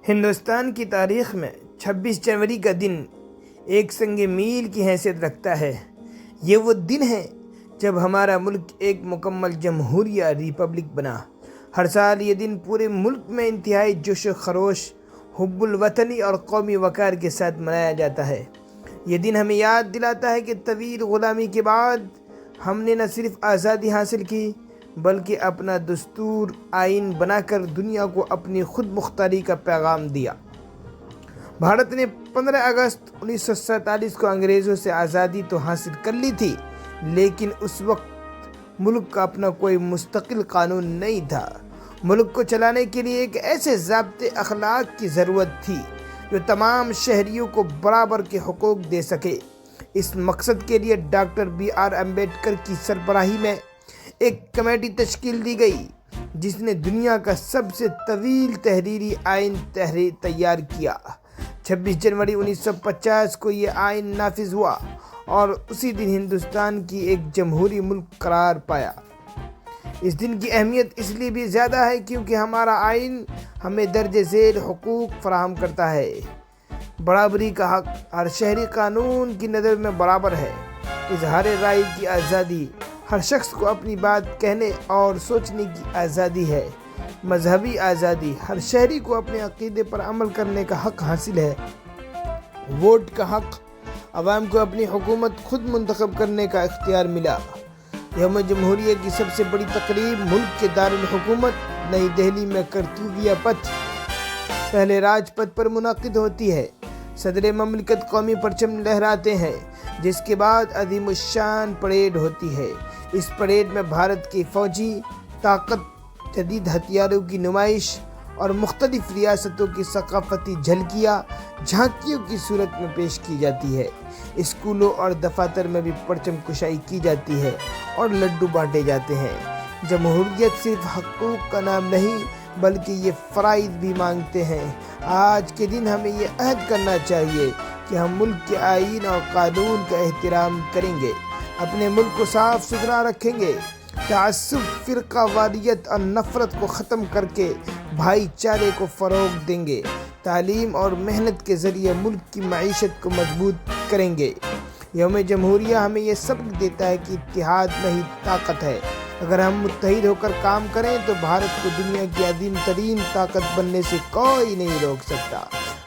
ہندوستان کی تاریخ میں 26 جنوری کا دن ایک سنگ میل کی حیثیت رکھتا ہے۔ یہ وہ دن ہے جب ہمارا ملک ایک مکمل جمہوریہ ریپبلک بنا۔ ہر سال یہ دن پورے ملک میں انتہائی جوش و خروش، حب الوطنی اور قومی وقار کے ساتھ منایا جاتا ہے۔ یہ دن ہمیں یاد دلاتا ہے کہ طویل غلامی کے بعد ہم نے نہ صرف آزادی حاصل کی بلکہ اپنا دستور آئین بنا کر دنیا کو اپنی خود مختاری کا پیغام دیا۔ بھارت نے 15 اگست 1947 کو انگریزوں سے آزادی تو حاصل کر لی تھی، لیکن اس وقت ملک کا اپنا کوئی مستقل قانون نہیں تھا۔ ملک کو چلانے کے لیے ایک ایسے ضابطۂ اخلاق کی ضرورت تھی جو تمام شہریوں کو برابر کے حقوق دے سکے۔ اس مقصد کے لیے ڈاکٹر BR امبیڈکر کی سربراہی میں ایک کمیٹی تشکیل دی گئی جس نے دنیا کا سب سے طویل تحریری آئین تیار کیا۔ 26 جنوری 1950 کو یہ آئین نافذ ہوا اور اسی دن ہندوستان کی ایک جمہوری ملک قرار پایا۔ اس دن کی اہمیت اس لیے بھی زیادہ ہے کیونکہ ہمارا آئین ہمیں درج ذیل حقوق فراہم کرتا ہے۔ برابری کا حق، ہر شہری قانون کی نظر میں برابر ہے۔ اظہار رائے کی آزادی، ہر شخص کو اپنی بات کہنے اور سوچنے کی آزادی ہے۔ مذہبی آزادی، ہر شہری کو اپنے عقیدے پر عمل کرنے کا حق حاصل ہے۔ ووٹ کا حق، عوام کو اپنی حکومت خود منتخب کرنے کا اختیار ملا۔ یوم جمہوریہ کی سب سے بڑی تقریب ملک کے دارالحکومت نئی دہلی میں کرتویہ پتھ پہلے راج پتھ پر منعقد ہوتی ہے۔ صدر مملکت قومی پرچم لہراتے ہیں، جس کے بعد عظیم الشان پریڈ ہوتی ہے۔ اس پریڈ میں بھارت کی فوجی طاقت، جدید ہتھیاروں کی نمائش اور مختلف ریاستوں کی ثقافتی جھلکیاں جھانکیوں کی صورت میں پیش کی جاتی ہے۔ اسکولوں اور دفاتر میں بھی پرچم کشائی کی جاتی ہے اور لڈو بانٹے جاتے ہیں۔ جمہوریت صرف حقوق کا نام نہیں بلکہ یہ فرائض بھی مانگتے ہیں۔ آج کے دن ہمیں یہ عہد کرنا چاہیے کہ ہم ملک کے آئین اور قانون کا احترام کریں گے، اپنے ملک کو صاف ستھرا رکھیں گے، تعصب، فرقہ واریت اور نفرت کو ختم کر کے بھائی چارے کو فروغ دیں گے، تعلیم اور محنت کے ذریعے ملک کی معیشت کو مضبوط کریں گے۔ یوم جمہوریہ ہمیں یہ سبق دیتا ہے کہ اتحاد میں ہی طاقت ہے۔ اگر ہم متحد ہو کر کام کریں تو بھارت کو دنیا کی عظیم ترین طاقت بننے سے کوئی نہیں روک سکتا۔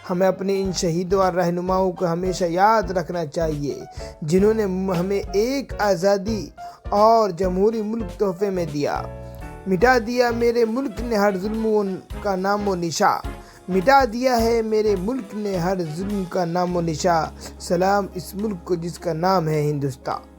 ہمیں اپنے ان شہیدوں اور رہنماؤں کو ہمیشہ یاد رکھنا چاہیے جنہوں نے ہمیں ایک آزادی اور جمہوری ملک تحفے میں دیا۔ مٹا دیا میرے ملک نے ہر ظلم کا نام و نشاں، مٹا دیا ہے میرے ملک نے ہر ظلم کا نام و نشاں، سلام اس ملک کو جس کا نام ہے ہندوستان۔